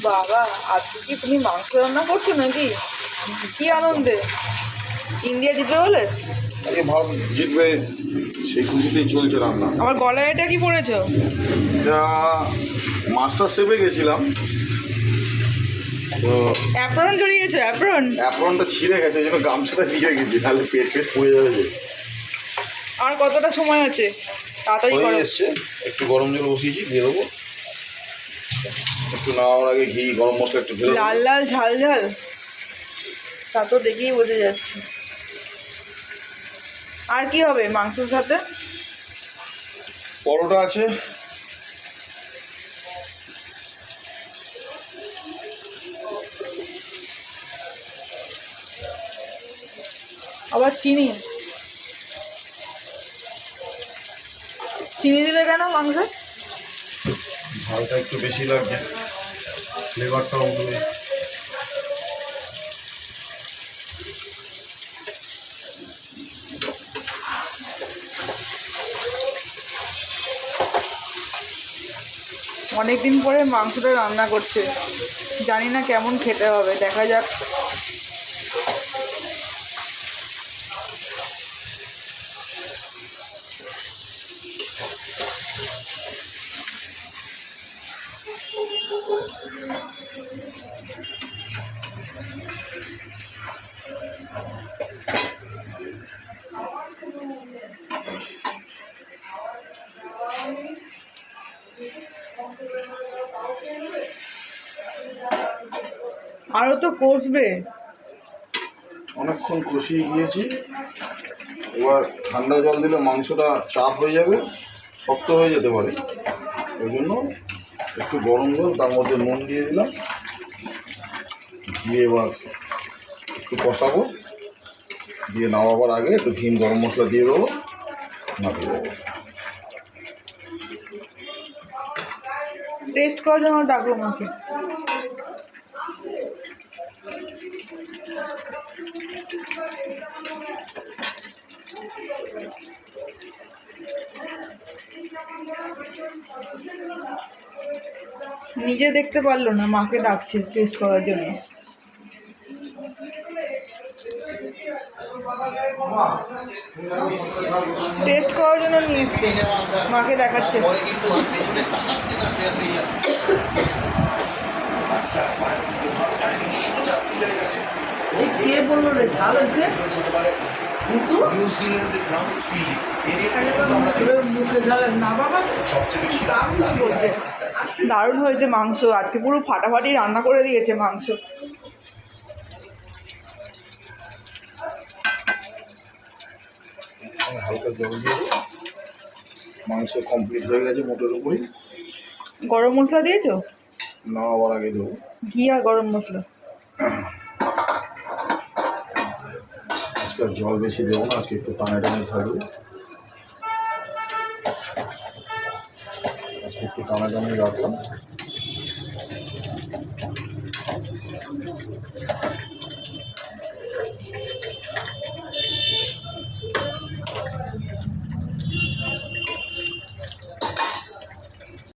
বাবা, আজকে কি তুমি মাংস রান্না করছো নাকি? কি আনন্দে! ইন্ডিয়া জিতবে বলে? আগে ভারত জিতবে সেই খুশিতেই চলছে রান্না। আমার গলায় এটা কি পড়েছো? এটা মাস্টার শেফে গেছিলাম তো অ্যাপ্রন জড়িয়েছো? অ্যাপ্রনটা ছিঁড়ে গেছে, ওই জন্য গামছাটা দিয়ে গেছি, নাহলে পেট পড়ে যাবে যে। আর কতটা সময় আছে? তাড়াতাড়ি করো। হয়ে এসছে, একটু গরম জল বসিয়েছি, দিয়ে দেবো। একটু নামার আগে ঘি গরম মশলা একটু ঢেলে লাল লাল ঝাল ঝাল, তা তো দেখেই বোঝা যাচ্ছে। আর কি হবে মাংসের সাথে? পরোটা আছে, আবার চিনি চিনি দিলে কেন মাংসে? ঝালটা একটু বেশি লাগছে, ফ্লেভারটাও উঠবে। অনেকদিন পরে মাংসটা রান্না করছে, জানি না কেমন খেতে হবে, দেখা যাক। আরও তো কষবে। অনেকক্ষণ কষিয়ে গিয়েছি, এবার ঠান্ডা জল দিলে মাংসটা চাপ হয়ে যাবে, শক্ত হয়ে যেতে পারে। ওই জন্য একটু গরম জল, তার মধ্যে নুন দিয়ে দিলাম, দিয়ে এবার একটু কষাবো, দিয়ে নামাবার আগে একটু ভিম গরম মশলা দিয়ে দেবো, নামিয়ে দেবো। টেস্ট করার জন্য ডাকলো আমাকে। নিজে দেখতে পারলো না, মাকে ডাকছে টেস্ট করার জন্য। টেস্ট করার জন্য নিয়ে এসছে, মাকে দেখাচ্ছে। কে বললো রে ঝাল হয়েছে? মুখে ঝাল না বাবা, বলছে দারুণ হয়েছে মাংস, আজকে পুরো ফাটাফাটি রান্না করে দিয়েছে মাংস। হালকা জল দিয়ে মাংস কমপ্লিট হয়ে গেছে মোটের উপরেই। গরম মশলা দিয়েছো? নামাবার আগে দেবো ঘি আর গরম মশলা। আজকে আর জল বেশি দেবো না, আজকে একটু টানে টানে থাকবে, আজকে একটু টানে টানে রাখলাম।